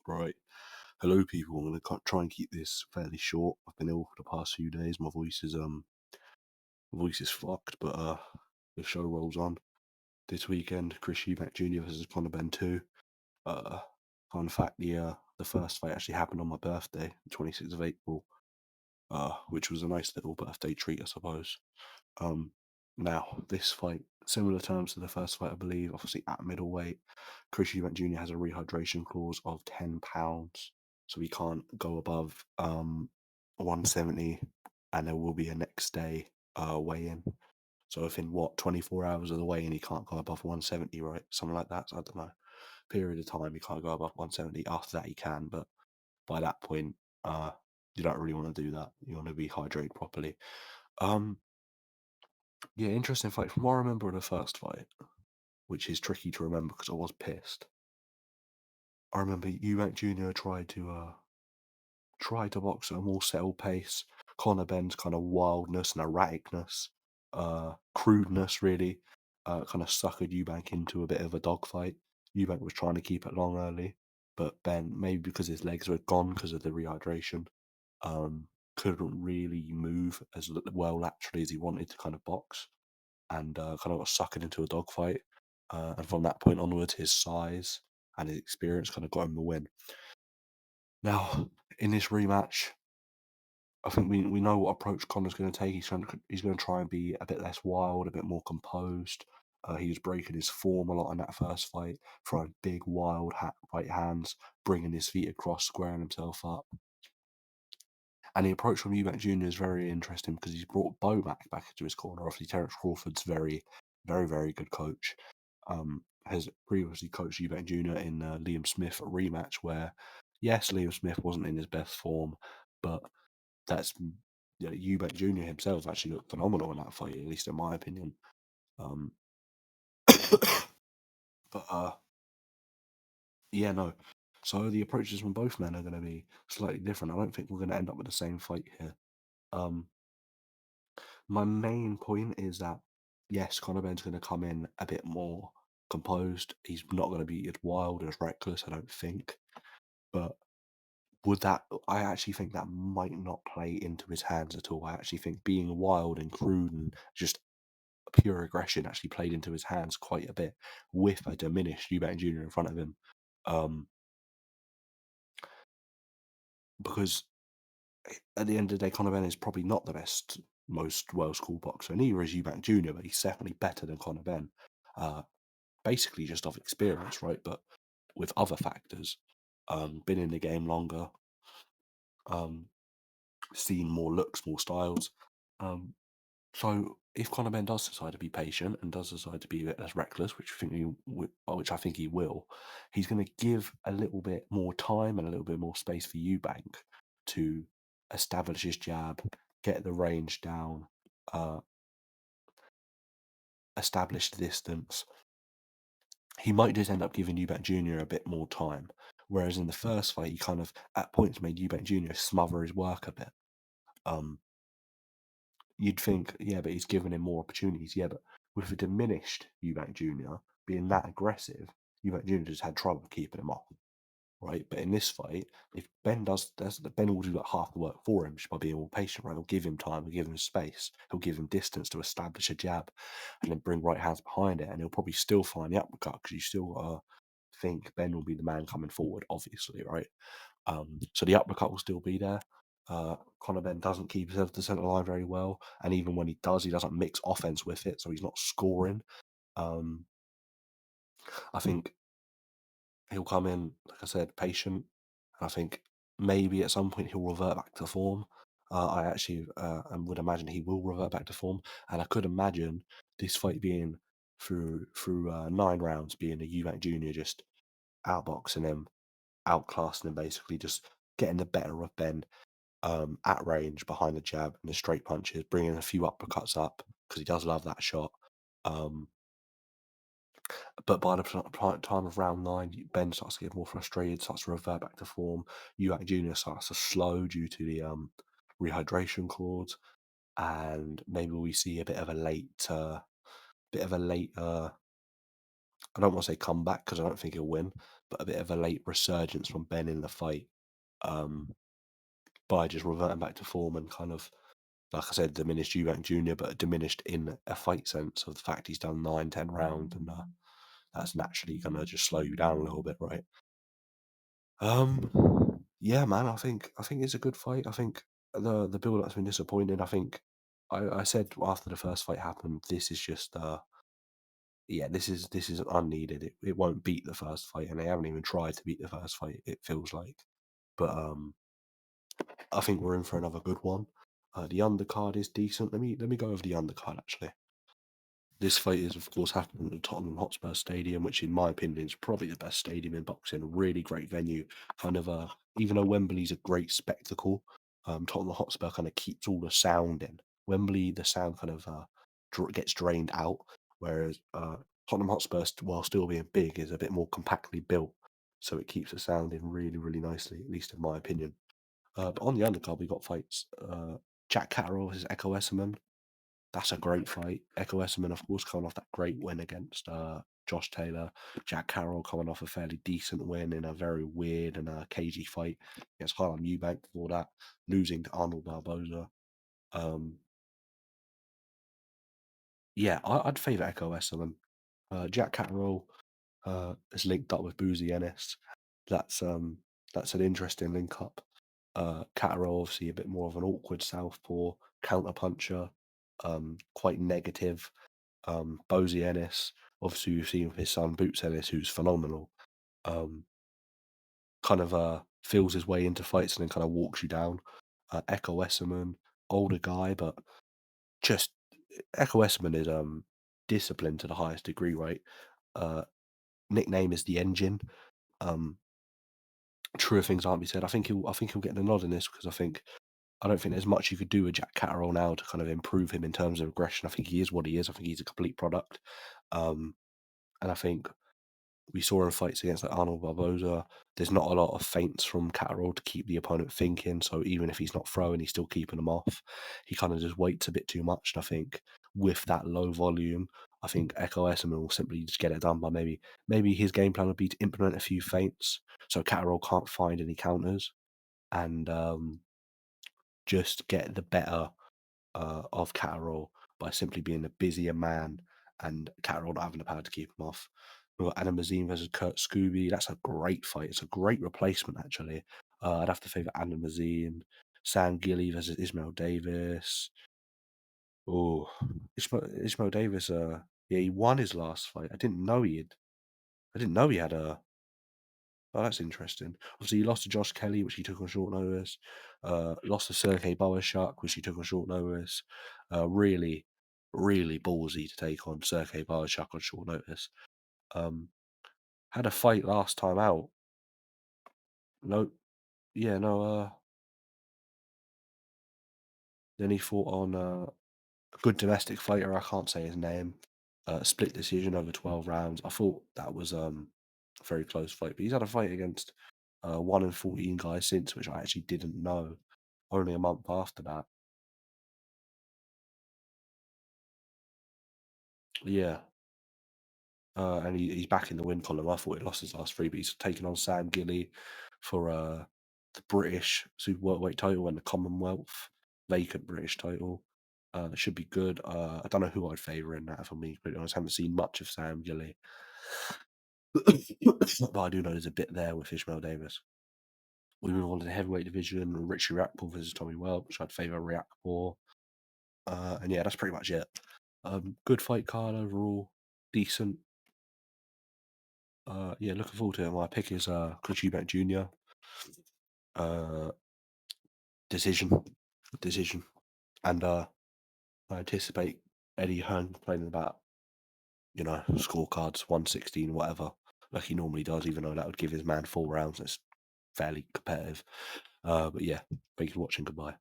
Right. Hello, people. I'm gonna try and keep this fairly short. I've been ill for the past few days. My voice is fucked, but the show rolls on. This weekend, Chris Eubank Jr. versus Conor Benn 2. Uh, Fun fact: the first fight actually happened on my birthday, the 26th of April. Which was a nice little birthday treat, I suppose. Um, Now this fight, similar terms to the first fight, I believe. Obviously, at middleweight, Chris Eubank Jr. has a rehydration clause of £10, so he can't go above 170, and there will be a next day weigh-in. So if in 24 hours of the weigh-in he can't go above 170, right? Something like that. So I don't know. Period of time he can't go above 170. After that he can, but by that point, uh, you don't really want to do that. You want to be hydrated properly. Um, yeah, interesting fight. From what I remember of the first fight, which is tricky to remember because I was pissed. I remember Eubank Jr. tried to box at a more settled pace. Conor Benn's kind of wildness and erraticness, crudeness, really, kind of suckered Eubank into a bit of a dogfight. Eubank was trying to keep it long early, but Ben, maybe because his legs were gone because of the rehydration, couldn't really move as well laterally as he wanted to kind of box, and kind of got suckered into a dogfight. And from that point onwards, his size and his experience kind of got him the win. Now, in this rematch, I think we know what approach Conor's going to take. He's going to try and be a bit less wild, a bit more composed. He was breaking his form a lot in that first fight, throwing big, wild right hands, bringing his feet across, squaring himself up. And the approach from Eubank Jr. is very interesting because he's brought back into his corner. Obviously, Terence Crawford's very, very good coach. Has previously coached Eubank Jr. in Liam Smith rematch, where yes, Liam Smith wasn't in his best form, but that's Eubank Jr. himself actually looked phenomenal in that fight, at least in my opinion. Um, but yeah, no. So the approaches from both men are going to be slightly different. I don't think we're going to end up with the same fight here. Um, My main point is that, yes, Conor Benn's going to come in a bit more composed. He's not going to be as wild, as reckless, I don't think. But I actually think that might not play into his hands at all. I actually think being wild and crude and just pure aggression actually played into his hands quite a bit with a diminished Eubank Jr. in front of him. Um, because at the end of the day, Conor Benn is probably not the best, most well-schooled boxer. Neither is Eubank Jr., but he's definitely better than Conor Benn. Uh, Basically just off experience, right? But with other factors, been in the game longer, um, seen more looks, more styles. Um, so if Conor Benn does decide to be patient and does decide to be a bit less reckless, which I think he will, he's going to give a little bit more time and a little bit more space for Eubank to establish his jab, get the range down, uh, establish the distance. He might just end up giving Eubank Jr. a bit more time. Whereas in the first fight, he kind of at points made Eubank Jr. smother his work a bit. Um, you'd think, yeah, but he's given him more opportunities. Yeah, but with a diminished Eubank Jr. being that aggressive, Eubank Jr. just had trouble keeping him off. Right, but in this fight, if Ben will do like half the work for him just by being more patient. Right, he'll give him time, he'll give him space, he'll give him distance to establish a jab, and then bring right hands behind it, and he'll probably still find the uppercut because you still think Ben will be the man coming forward, obviously, right? So the uppercut will still be there. Conor Benn doesn't keep himself to the centre line very well, and even when he does, he doesn't mix offense with it, so he's not scoring. Um, I think he'll come in, like I said, patient. And I think maybe at some point he'll revert back to form. I actually would imagine he will revert back to form, and I could imagine this fight being through 9 rounds, being a Eubank Jr. just outboxing him, outclassing him, basically just getting the better of Ben at range behind the jab and the straight punches, bringing a few uppercuts up because he does love that shot. Um, But by the time of round 9, Ben starts to get more frustrated, starts to revert back to form. Eubank Jr. starts to slow due to the rehydration clause, and maybe we see a bit of a late. I don't want to say comeback because I don't think he'll win, but a bit of a late resurgence from Benn in the fight, um, by just reverting back to form and kind of, like I said, diminished Eubank Jr., but diminished in a fight sense of the fact he's done 9, 10 rounds, and that's naturally gonna just slow you down a little bit, right? Yeah, man, I think it's a good fight. I think the build up's been disappointing. I think I said after the first fight happened, this is just yeah, this is unneeded. It won't beat the first fight, and they haven't even tried to beat the first fight. It feels like, but I think we're in for another good one. The undercard is decent. Let me go over the undercard actually. This fight is, of course, happening at the Tottenham Hotspur Stadium, which, in my opinion, is probably the best stadium in boxing. A really great venue. Kind of even though Wembley's a great spectacle, Tottenham Hotspur kind of keeps all the sound in. Wembley, the sound kind of gets drained out, whereas Tottenham Hotspur, while still being big, is a bit more compactly built, so it keeps the sound in really, really nicely, at least in my opinion. But on the undercard, we got fights. Jack Catterall versus Echo Esserman. That's a great fight. Echo Esserman, of course, coming off that great win against Josh Taylor. Jack Carroll coming off a fairly decent win in a very weird and cagey fight against Harlem Eubank before that, losing to Arnold Barboza. Um, yeah, I'd favour Echo Esserman. Jack Catterall is linked up with Boozy Ennis. That's um that's an interesting link up. Catterall obviously a bit more of an awkward southpaw counter puncher, quite negative. Bozy Ennis, obviously we've seen with his son Boots Ennis, who's phenomenal. Um, kind of feels his way into fights and then kind of walks you down. Echo Esserman, older guy, but just Echo Esserman is disciplined to the highest degree, right? Uh, nickname is the Engine. Um, truer things aren't be said. I think he'll get the nod in this because I don't think there's much you could do with Jack Catterall now to kind of improve him in terms of aggression. I think he is what he is. I think he's a complete product. Um, and I think we saw in fights against like Arnold Barboza, there's not a lot of feints from Catterall to keep the opponent thinking. So even if he's not throwing, he's still keeping them off. He kind of just waits a bit too much. And I think with that low volume, I think Echo Esserman will simply just get it done by maybe his game plan would be to implement a few feints so Catterall can't find any counters and just get the better of Catterall by simply being a busier man and Catterall not having the power to keep him off. We've got Adam Mazin versus Kurt Scooby. That's a great fight. It's a great replacement, actually. I'd have to favour Adam Mazin. Sam Gilly versus Ismail Davis. Oh, Ismail Davis. Yeah, he won his last fight. I didn't know he had. I didn't know he had a. Oh, that's interesting. Obviously, he lost to Josh Kelly, which he took on short notice. Lost to Sergey Boryshuk, which he took on short notice. Really, really ballsy to take on Sergey Boryshuk on short notice. Had a fight last time out. No, yeah, no. Then he fought on a good domestic fighter. I can't say his name. Split decision over 12 rounds. I thought that was a very close fight, but he's had a fight against 1 in 14 guys since, which I actually didn't know. Only a month after that. Yeah, and he's back in the win column. I thought he lost his last three, but he's taken on Sam Gilly for the British super welterweight title and the Commonwealth vacant British title. It should be good. I don't know who I'd favour in that, if I'm being completely honest. I haven't seen much of Sam Gilly, but I do know there's a bit there with Ishmael Davis. We move on to the heavyweight division. Richie Riakporhe versus Tommy Welch. I'd favour Riakporhe. And yeah, that's pretty much it. Good fight card overall. Decent. Yeah, looking forward to it. My pick is Chris Eubank Jr. Uh, decision, decision, and I anticipate Eddie Hearn complaining about scorecards 116 whatever like he normally does, even though that would give his man 4 rounds. It's fairly competitive. But yeah, thank you for watching. Goodbye.